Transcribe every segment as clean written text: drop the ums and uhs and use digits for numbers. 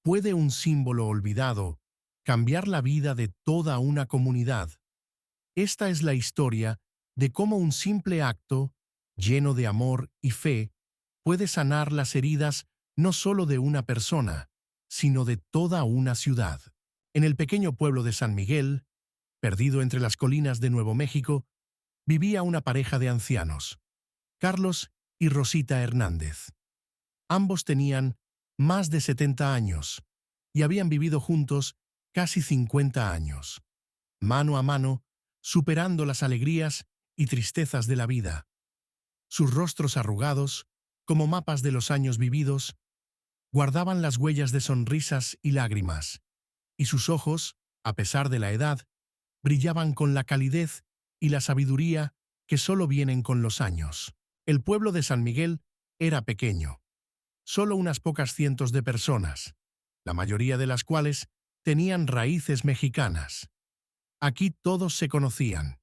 ¿Puede un símbolo olvidado cambiar la vida de toda una comunidad? Esta es la historia de cómo un simple acto, lleno de amor y fe, puede sanar las heridas no solo de una persona, sino de toda una ciudad. En el pequeño pueblo de San Miguel, perdido entre las colinas de Nuevo México, vivía una pareja de ancianos, Carlos y Rosita Hernández. Ambos tenían más de 70 años y habían vivido juntos casi 50 años, mano a mano, superando las alegrías y tristezas de la vida. Sus rostros arrugados, como mapas de los años vividos, guardaban las huellas de sonrisas y lágrimas, y sus ojos, a pesar de la edad, brillaban con la calidez y la sabiduría que solo vienen con los años. El pueblo de San Miguel era pequeño, solo unas pocas cientos de personas, la mayoría de las cuales tenían raíces mexicanas. Aquí todos se conocían.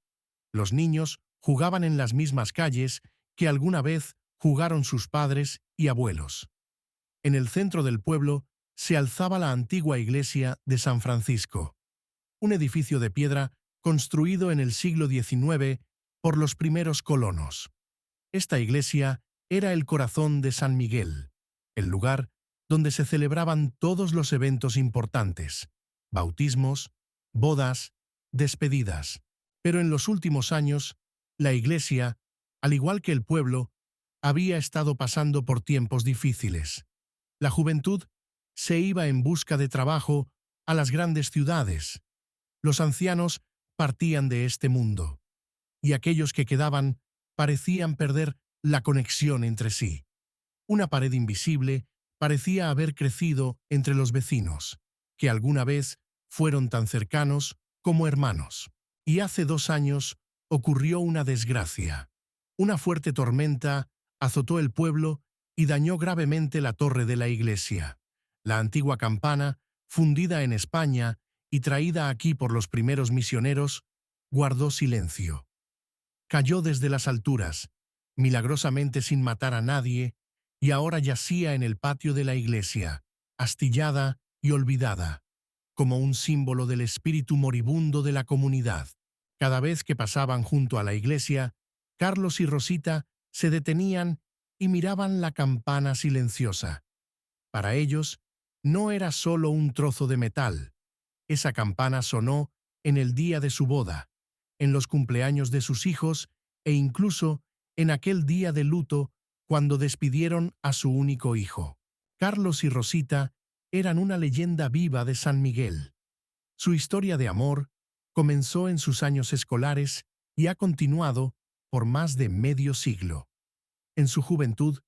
Los niños jugaban en las mismas calles que alguna vez jugaron sus padres y abuelos. En el centro del pueblo se alzaba la antigua iglesia de San Francisco, un edificio de piedra construido en el siglo XIX por los primeros colonos. Esta iglesia era el corazón de San Miguel, el lugar donde se celebraban todos los eventos importantes: bautismos, bodas, despedidas. Pero en los últimos años, la iglesia, al igual que el pueblo, había estado pasando por tiempos difíciles. La juventud se iba en busca de trabajo a las grandes ciudades. Los ancianos partían de este mundo, y aquellos que quedaban parecían perder la conexión entre sí. Una pared invisible parecía haber crecido entre los vecinos, que alguna vez fueron tan cercanos como hermanos. Y hace 2 años ocurrió una desgracia. Una fuerte tormenta azotó el pueblo y dañó gravemente la torre de la iglesia. La antigua campana, fundida en España y traída aquí por los primeros misioneros, guardó silencio. Cayó desde las alturas, milagrosamente sin matar a nadie, y ahora yacía en el patio de la iglesia, astillada y olvidada, como un símbolo del espíritu moribundo de la comunidad. Cada vez que pasaban junto a la iglesia, Carlos y Rosita se detenían y miraban la campana silenciosa. Para ellos, no era solo un trozo de metal. Esa campana sonó en el día de su boda, en los cumpleaños de sus hijos e incluso en aquel día de luto cuando despidieron a su único hijo. Carlos y Rosita eran una leyenda viva de San Miguel. Su historia de amor comenzó en sus años escolares y ha continuado por más de medio siglo. En su juventud,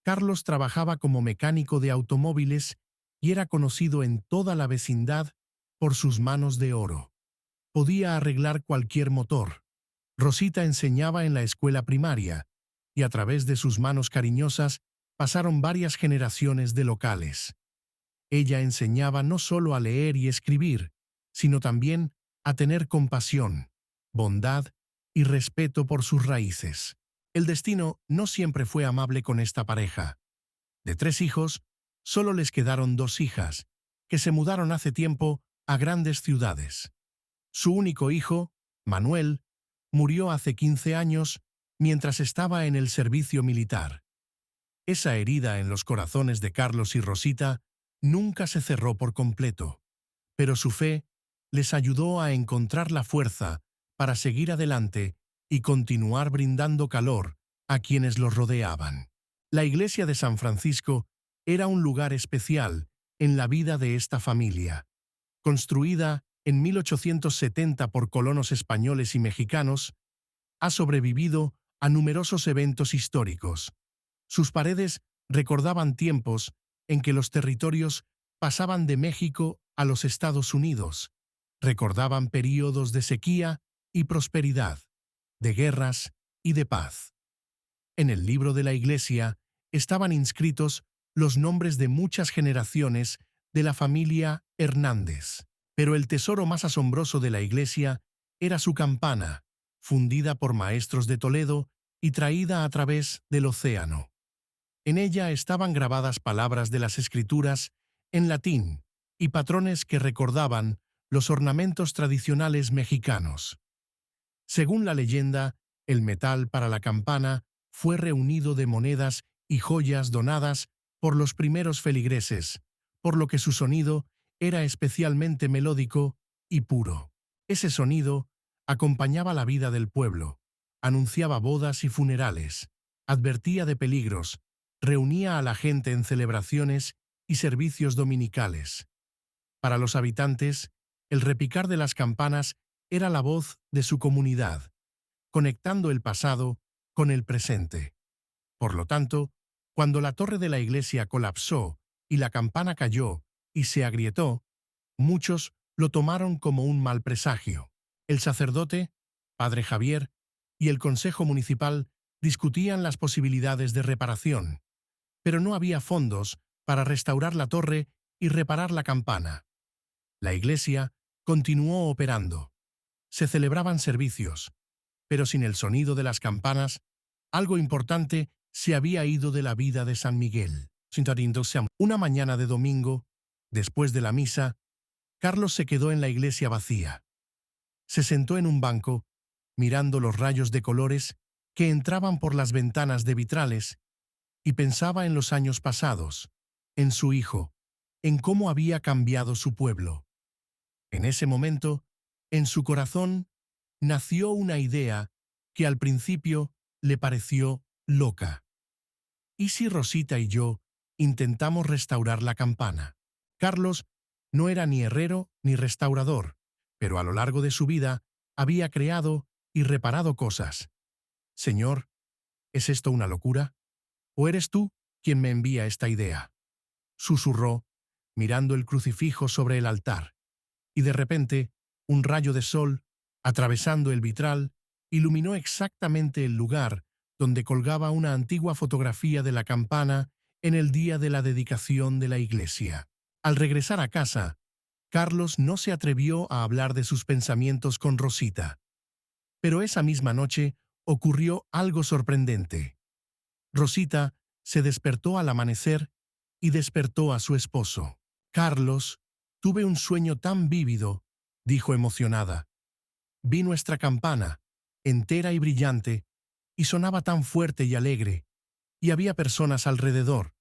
Carlos trabajaba como mecánico de automóviles y era conocido en toda la vecindad por sus manos de oro. Podía arreglar cualquier motor. Rosita enseñaba en la escuela primaria, y a través de sus manos cariñosas pasaron varias generaciones de locales. Ella enseñaba no solo a leer y escribir, sino también a tener compasión, bondad y respeto por sus raíces. El destino no siempre fue amable con esta pareja. De 3 hijos, solo les quedaron 2 hijas, que se mudaron hace tiempo a grandes ciudades. Su único hijo, Manuel, murió hace 15 años mientras estaba en el servicio militar. Esa herida en los corazones de Carlos y Rosita nunca se cerró por completo, pero su fe les ayudó a encontrar la fuerza para seguir adelante y continuar brindando calor a quienes los rodeaban. La iglesia de San Francisco era un lugar especial en la vida de esta familia. Construida en 1870 por colonos españoles y mexicanos, ha sobrevivido a numerosos eventos históricos. Sus paredes recordaban tiempos en que los territorios pasaban de México a los Estados Unidos. Recordaban períodos de sequía y prosperidad, de guerras y de paz. En el libro de la iglesia estaban inscritos los nombres de muchas generaciones de la familia Hernández. Pero el tesoro más asombroso de la iglesia era su campana, fundida por maestros de Toledo y traída a través del océano. En ella estaban grabadas palabras de las Escrituras en latín, y patrones que recordaban los ornamentos tradicionales mexicanos. Según la leyenda, el metal para la campana fue reunido de monedas y joyas donadas por los primeros feligreses, por lo que su sonido era especialmente melódico y puro. Ese sonido acompañaba la vida del pueblo, anunciaba bodas y funerales, advertía de peligros, reunía a la gente en celebraciones y servicios dominicales. Para los habitantes, el repicar de las campanas era la voz de su comunidad, conectando el pasado con el presente. Por lo tanto, cuando la torre de la iglesia colapsó y la campana cayó y se agrietó, muchos lo tomaron como un mal presagio. El sacerdote, padre Javier, y el consejo municipal discutían las posibilidades de reparación, pero no había fondos para restaurar la torre y reparar la campana. La iglesia continuó operando. Se celebraban servicios, pero sin el sonido de las campanas, algo importante se había ido de la vida de San Miguel. Una mañana de domingo, después de la misa, Carlos se quedó en la iglesia vacía. Se sentó en un banco, mirando los rayos de colores que entraban por las ventanas de vitrales, y pensaba en los años pasados, en su hijo, en cómo había cambiado su pueblo. En ese momento, en su corazón, nació una idea que al principio le pareció loca. ¿Y si Rosita y yo intentamos restaurar la campana? Carlos no era ni herrero ni restaurador, pero a lo largo de su vida había creado y reparado cosas. Señor, ¿es esto una locura? ¿O eres tú quien me envía esta idea? Susurró, mirando el crucifijo sobre el altar, y de repente, un rayo de sol, atravesando el vitral, iluminó exactamente el lugar donde colgaba una antigua fotografía de la campana en el día de la dedicación de la iglesia. Al regresar a casa, Carlos no se atrevió a hablar de sus pensamientos con Rosita. Pero esa misma noche ocurrió algo sorprendente. Rosita se despertó al amanecer y despertó a su esposo. Carlos, tuve un sueño tan vívido, dijo emocionada. Vi nuestra campana, entera y brillante, y sonaba tan fuerte y alegre, y había personas alrededor,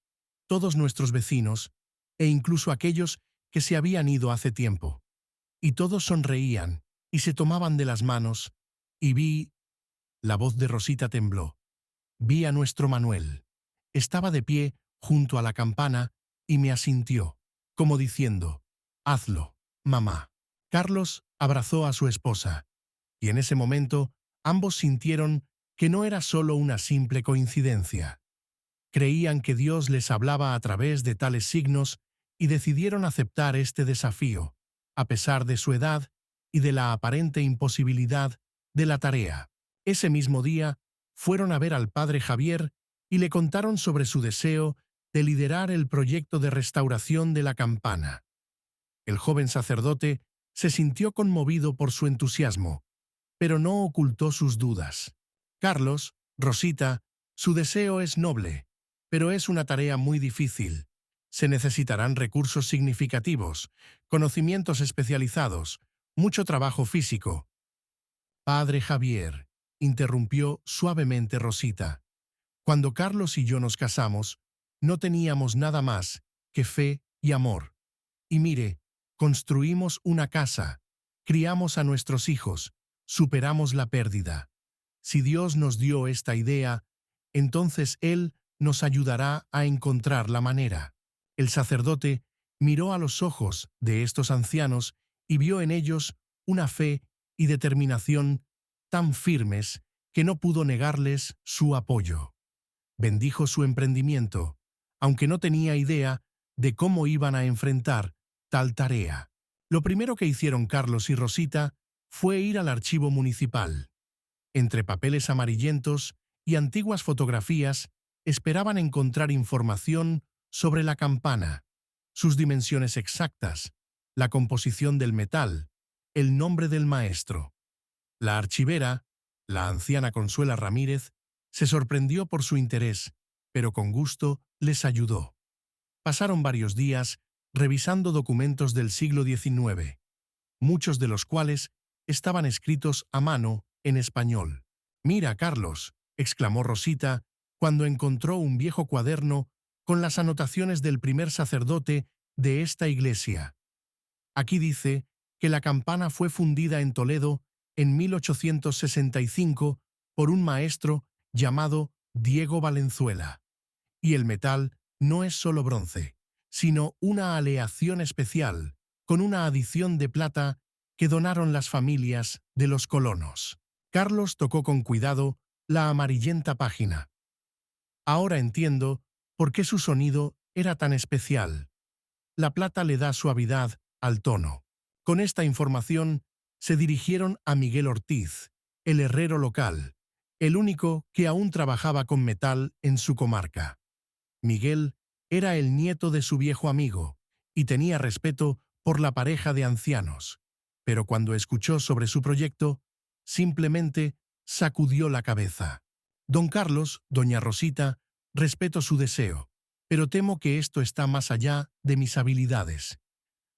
todos nuestros vecinos, e incluso aquellos que se habían ido hace tiempo. Y todos sonreían, y se tomaban de las manos, y vi... La voz de Rosita tembló. Vi a nuestro Manuel. Estaba de pie junto a la campana y me asintió, como diciendo, «Hazlo, mamá». Carlos abrazó a su esposa, y en ese momento ambos sintieron que no era solo una simple coincidencia. Creían que Dios les hablaba a través de tales signos y decidieron aceptar este desafío, a pesar de su edad y de la aparente imposibilidad de la tarea. Ese mismo día, fueron a ver al padre Javier y le contaron sobre su deseo de liderar el proyecto de restauración de la campana. El joven sacerdote se sintió conmovido por su entusiasmo, pero no ocultó sus dudas. Carlos, Rosita, su deseo es noble, pero es una tarea muy difícil. Se necesitarán recursos significativos, conocimientos especializados, mucho trabajo físico. Padre Javier, interrumpió suavemente Rosita. Cuando Carlos y yo nos casamos, no teníamos nada más que fe y amor. Y mire, construimos una casa, criamos a nuestros hijos, superamos la pérdida. Si Dios nos dio esta idea, entonces Él nos ayudará a encontrar la manera. El sacerdote miró a los ojos de estos ancianos y vio en ellos una fe y determinación tan firmes que no pudo negarles su apoyo. Bendijo su emprendimiento, aunque no tenía idea de cómo iban a enfrentar tal tarea. Lo primero que hicieron Carlos y Rosita fue ir al archivo municipal. Entre papeles amarillentos y antiguas fotografías, esperaban encontrar información sobre la campana, sus dimensiones exactas, la composición del metal, el nombre del maestro. La archivera, la anciana Consuela Ramírez, se sorprendió por su interés, pero con gusto les ayudó. Pasaron varios días revisando documentos del siglo XIX, muchos de los cuales estaban escritos a mano en español. «Mira, Carlos», exclamó Rosita cuando encontró un viejo cuaderno con las anotaciones del primer sacerdote de esta iglesia. Aquí dice que la campana fue fundida en Toledo en 1865 por un maestro llamado Diego Valenzuela. Y el metal no es solo bronce, sino una aleación especial con una adición de plata que donaron las familias de los colonos. Carlos tocó con cuidado la amarillenta página. Ahora entiendo por qué su sonido era tan especial. La plata le da suavidad al tono. Con esta información se dirigieron a Miguel Ortiz, el herrero local, el único que aún trabajaba con metal en su comarca. Miguel era el nieto de su viejo amigo y tenía respeto por la pareja de ancianos, pero cuando escuchó sobre su proyecto, simplemente sacudió la cabeza. Don Carlos, doña Rosita, respeto su deseo, pero temo que esto está más allá de mis habilidades.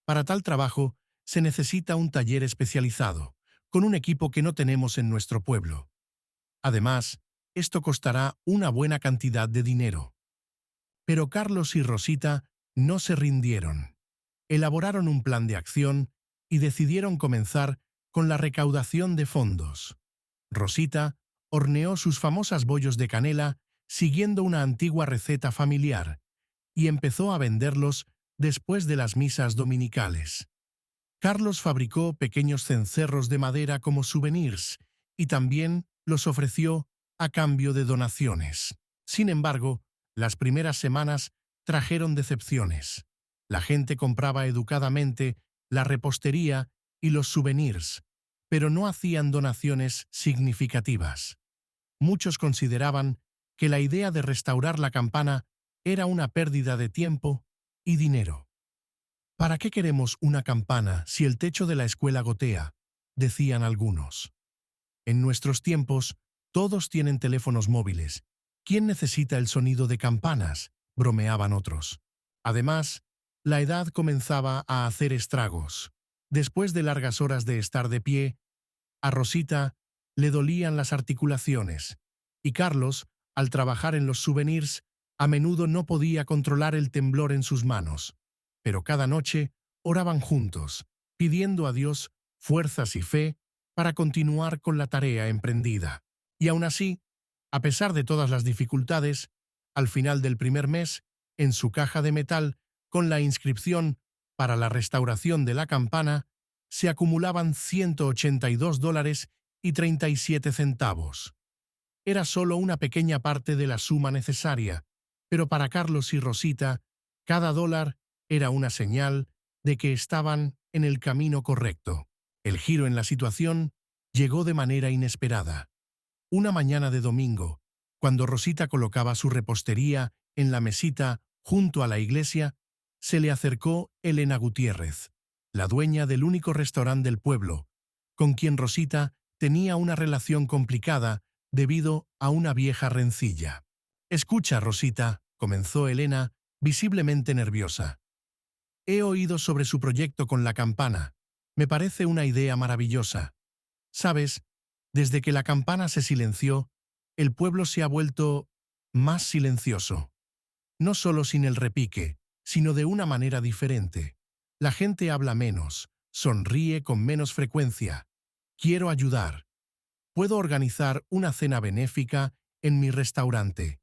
Para tal trabajo se necesita un taller especializado, con un equipo que no tenemos en nuestro pueblo. Además, esto costará una buena cantidad de dinero. Pero Carlos y Rosita no se rindieron. Elaboraron un plan de acción y decidieron comenzar con la recaudación de fondos. Rosita horneó sus famosas bollos de canela siguiendo una antigua receta familiar y empezó a venderlos después de las misas dominicales. Carlos fabricó pequeños cencerros de madera como souvenirs y también los ofreció a cambio de donaciones. Sin embargo, las primeras semanas trajeron decepciones. La gente compraba educadamente la repostería y los souvenirs, pero no hacían donaciones significativas. Muchos consideraban que la idea de restaurar la campana era una pérdida de tiempo y dinero. ¿Para qué queremos una campana si el techo de la escuela gotea?, decían algunos. En nuestros tiempos, todos tienen teléfonos móviles. ¿Quién necesita el sonido de campanas?, bromeaban otros. Además, la edad comenzaba a hacer estragos. Después de largas horas de estar de pie, a Rosita le dolían las articulaciones, y Carlos, al trabajar en los souvenirs, a menudo no podía controlar el temblor en sus manos. Pero cada noche oraban juntos, pidiendo a Dios fuerzas y fe para continuar con la tarea emprendida. Y aún así, a pesar de todas las dificultades, al final del primer mes, en su caja de metal, con la inscripción para la restauración de la campana, se acumulaban $182.37. Era solo una pequeña parte de la suma necesaria, pero para Carlos y Rosita, cada dólar era una señal de que estaban en el camino correcto. El giro en la situación llegó de manera inesperada. Una mañana de domingo, cuando Rosita colocaba su repostería en la mesita junto a la iglesia, se le acercó Elena Gutiérrez, la dueña del único restaurante del pueblo, con quien Rosita tenía una relación complicada debido a una vieja rencilla. «Escucha, Rosita», comenzó Elena, visiblemente nerviosa. «He oído sobre su proyecto con la campana. Me parece una idea maravillosa. Sabes, desde que la campana se silenció, el pueblo se ha vuelto más silencioso. No solo sin el repique, sino de una manera diferente. La gente habla menos, sonríe con menos frecuencia. Quiero ayudar. Puedo organizar una cena benéfica en mi restaurante.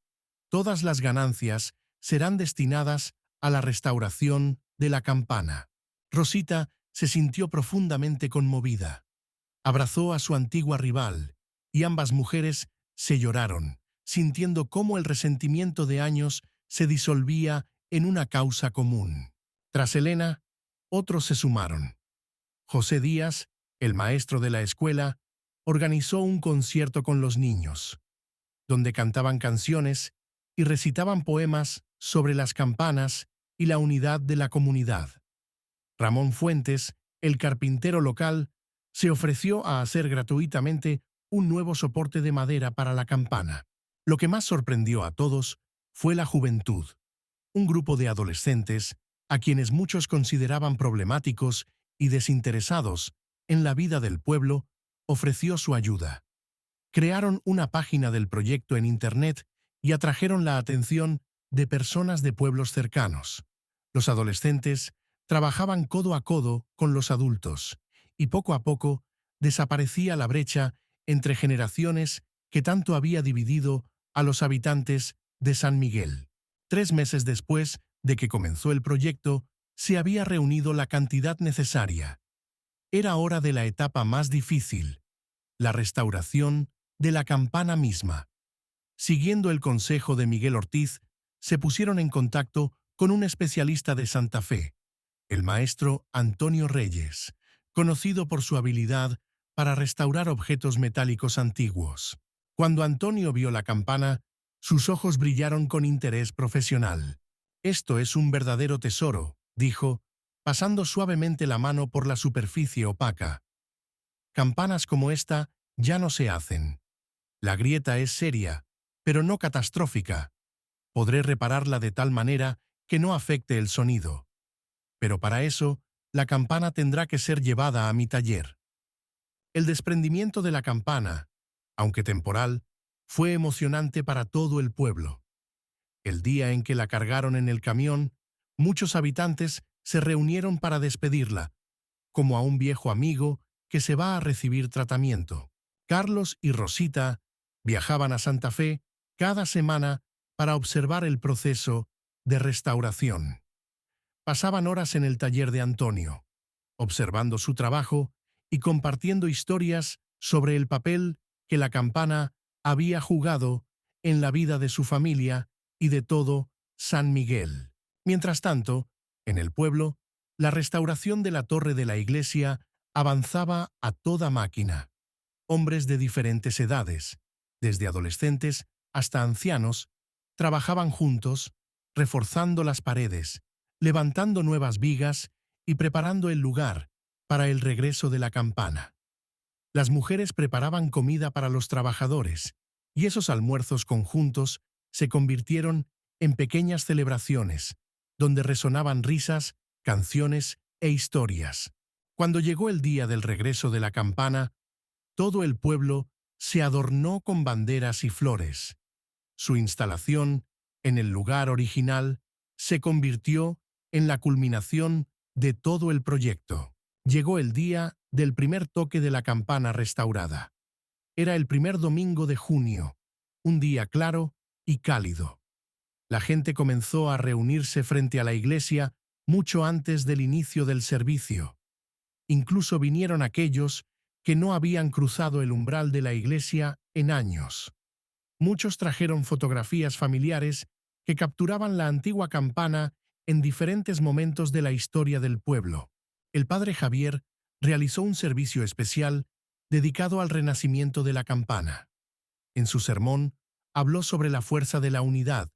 Todas las ganancias serán destinadas a la restauración de la campana». Rosita se sintió profundamente conmovida. Abrazó a su antigua rival, y ambas mujeres se lloraron, sintiendo cómo el resentimiento de años se disolvía en una causa común. Tras Elena, otros se sumaron. José Díaz, el maestro de la escuela, organizó un concierto con los niños, donde cantaban canciones y recitaban poemas sobre las campanas y la unidad de la comunidad. Ramón Fuentes, el carpintero local, se ofreció a hacer gratuitamente un nuevo soporte de madera para la campana. Lo que más sorprendió a todos fue la juventud. Un grupo de adolescentes a quienes muchos consideraban problemáticos y desinteresados en la vida del pueblo, ofreció su ayuda. Crearon una página del proyecto en Internet y atrajeron la atención de personas de pueblos cercanos. Los adolescentes trabajaban codo a codo con los adultos, y poco a poco desaparecía la brecha entre generaciones que tanto había dividido a los habitantes de San Miguel. 3 meses después de que comenzó el proyecto, se había reunido la cantidad necesaria. Era hora de la etapa más difícil, la restauración de la campana misma. Siguiendo el consejo de Miguel Ortiz, se pusieron en contacto con un especialista de Santa Fe, el maestro Antonio Reyes, conocido por su habilidad para restaurar objetos metálicos antiguos. Cuando Antonio vio la campana, sus ojos brillaron con interés profesional. «Esto es un verdadero tesoro», dijo, pasando suavemente la mano por la superficie opaca. «Campanas como esta ya no se hacen. La grieta es seria, pero no catastrófica. Podré repararla de tal manera que no afecte el sonido. Pero para eso, la campana tendrá que ser llevada a mi taller». El desprendimiento de la campana, aunque temporal, fue emocionante para todo el pueblo. El día en que la cargaron en el camión, muchos habitantes se reunieron para despedirla, como a un viejo amigo que se va a recibir tratamiento. Carlos y Rosita viajaban a Santa Fe cada semana para observar el proceso de restauración. Pasaban horas en el taller de Antonio, observando su trabajo y compartiendo historias sobre el papel que la campana había jugado en la vida de su familia y de todo San Miguel. Mientras tanto, en el pueblo, la restauración de la torre de la iglesia avanzaba a toda máquina. Hombres de diferentes edades, desde adolescentes hasta ancianos, trabajaban juntos, reforzando las paredes, levantando nuevas vigas y preparando el lugar para el regreso de la campana. Las mujeres preparaban comida para los trabajadores, y esos almuerzos conjuntos se convirtieron en pequeñas celebraciones, donde resonaban risas, canciones e historias. Cuando llegó el día del regreso de la campana, todo el pueblo se adornó con banderas y flores. Su instalación, en el lugar original, se convirtió en la culminación de todo el proyecto. Llegó el día del primer toque de la campana restaurada. Era el primer domingo de junio, un día claro y cálido. La gente comenzó a reunirse frente a la iglesia mucho antes del inicio del servicio. Incluso vinieron aquellos que no habían cruzado el umbral de la iglesia en años. Muchos trajeron fotografías familiares que capturaban la antigua campana en diferentes momentos de la historia del pueblo. El padre Javier realizó un servicio especial dedicado al renacimiento de la campana. En su sermón, habló sobre la fuerza de la unidad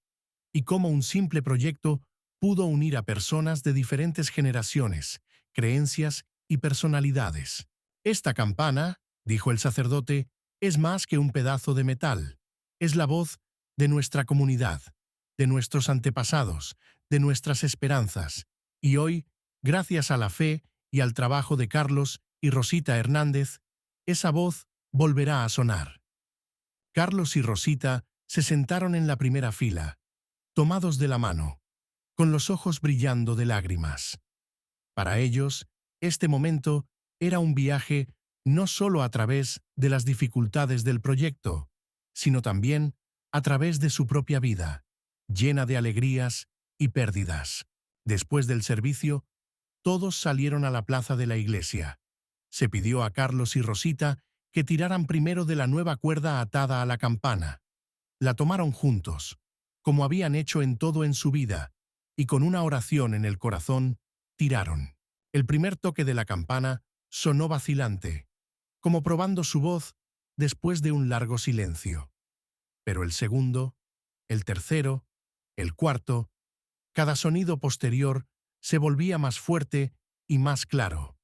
y cómo un simple proyecto pudo unir a personas de diferentes generaciones, creencias y personalidades. «Esta campana», dijo el sacerdote, «es más que un pedazo de metal. Es la voz de nuestra comunidad, de nuestros antepasados, de nuestras esperanzas. Y hoy, gracias a la fe y al trabajo de Carlos y Rosita Hernández, esa voz volverá a sonar». Carlos y Rosita se sentaron en la primera fila, tomados de la mano, con los ojos brillando de lágrimas. Para ellos, este momento era un viaje no solo a través de las dificultades del proyecto, sino también a través de su propia vida, llena de alegrías y pérdidas. Después del servicio, todos salieron a la plaza de la iglesia. Se pidió a Carlos y Rosita que tiraran primero de la nueva cuerda atada a la campana. La tomaron juntos, como habían hecho en todo en su vida, y con una oración en el corazón, tiraron. El primer toque de la campana sonó vacilante, como probando su voz después de un largo silencio. Pero el segundo, el tercero, el cuarto, cada sonido posterior se volvía más fuerte y más claro,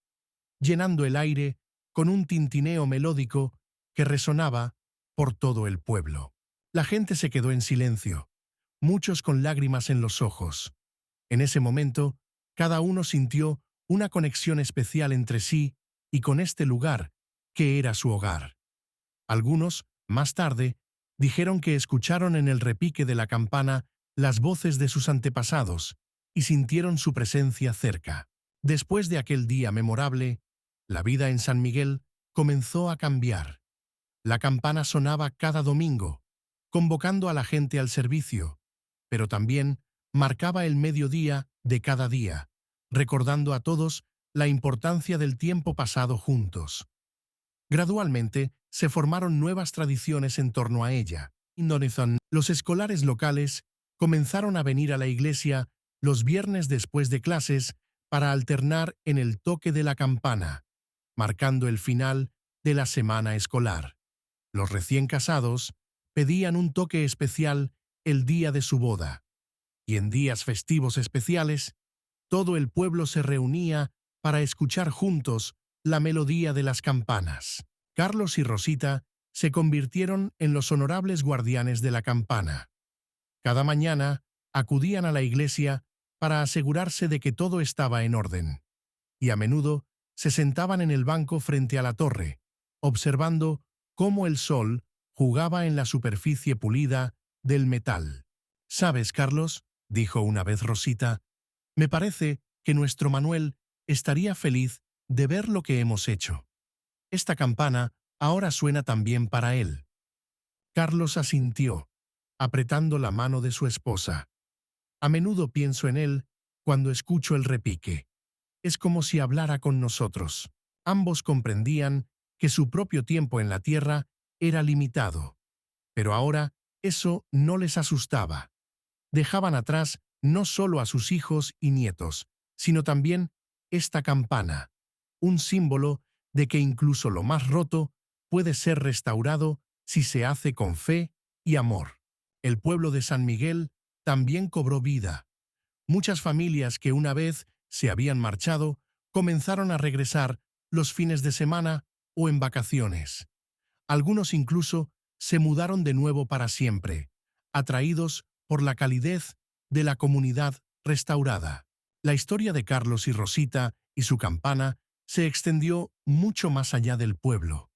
llenando el aire con un tintineo melódico que resonaba por todo el pueblo. La gente se quedó en silencio, muchos con lágrimas en los ojos. En ese momento, Cada uno sintió una conexión especial entre sí y con este lugar, que era su hogar. Algunos, más tarde, dijeron que escucharon en el repique de la campana las voces de sus antepasados y sintieron su presencia cerca. Después de aquel día memorable, la vida en San Miguel comenzó a cambiar. La campana sonaba cada domingo, convocando a la gente al servicio, pero también marcaba el mediodía de cada día, recordando a todos la importancia del tiempo pasado juntos. Gradualmente, se formaron nuevas tradiciones en torno a ella. Indonesian, los escolares locales comenzaron a venir a la iglesia los viernes después de clases para alternar en el toque de la campana, marcando el final de la semana escolar. Los recién casados pedían un toque especial el día de su boda, y en días festivos especiales, todo el pueblo se reunía para escuchar juntos la melodía de las campanas. Carlos y Rosita se convirtieron en los honorables guardianes de la campana. Cada mañana acudían a la iglesia para asegurarse de que todo estaba en orden, y a menudo se sentaban en el banco frente a la torre, observando cómo el sol jugaba en la superficie pulida del metal. «¿Sabes, Carlos?», dijo una vez Rosita, «me parece que nuestro Manuel estaría feliz de ver lo que hemos hecho. Esta campana ahora suena también para él». Carlos asintió, apretando la mano de su esposa. «A menudo pienso en él cuando escucho el repique. Es como si hablara con nosotros». Ambos comprendían que su propio tiempo en la tierra era limitado, pero ahora eso no les asustaba. Dejaban atrás no solo a sus hijos y nietos, sino también esta campana, un símbolo de que incluso lo más roto puede ser restaurado si se hace con fe y amor. El pueblo de San Miguel también cobró vida. Muchas familias que una vez se habían marchado comenzaron a regresar los fines de semana o en vacaciones. Algunos incluso se mudaron de nuevo para siempre, atraídos por la calidez de la comunidad restaurada. La historia de Carlos y Rosita y su campana se extendió mucho más allá del pueblo.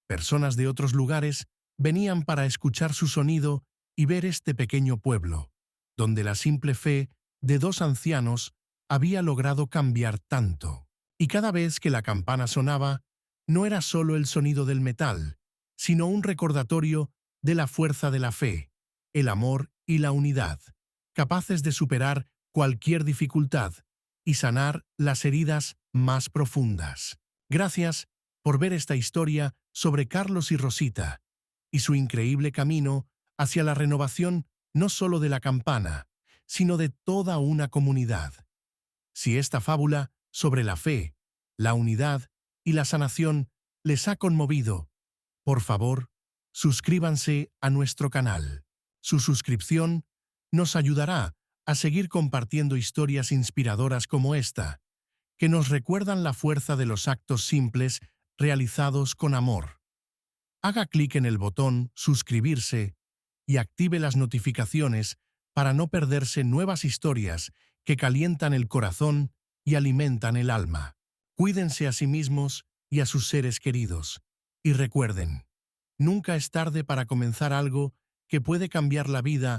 Personas de otros lugares venían para escuchar su sonido y ver este pequeño pueblo, donde la simple fe de dos ancianos había logrado cambiar tanto. Y cada vez que la campana sonaba, no era solo el sonido del metal, sino un recordatorio de la fuerza de la fe, el amor y la unidad, capaces de superar cualquier dificultad y sanar las heridas más profundas. Gracias por ver esta historia sobre Carlos y Rosita y su increíble camino hacia la renovación no solo de la campana, sino de toda una comunidad. Si esta fábula sobre la fe, la unidad y la sanación les ha conmovido, por favor, suscríbanse a nuestro canal. Su suscripción nos ayudará a seguir compartiendo historias inspiradoras como esta, que nos recuerdan la fuerza de los actos simples realizados con amor. Haga clic en el botón suscribirse y active las notificaciones para no perderse nuevas historias que calientan el corazón y alimentan el alma. Cuídense a sí mismos y a sus seres queridos. Y recuerden, nunca es tarde para comenzar algo que puede cambiar la vida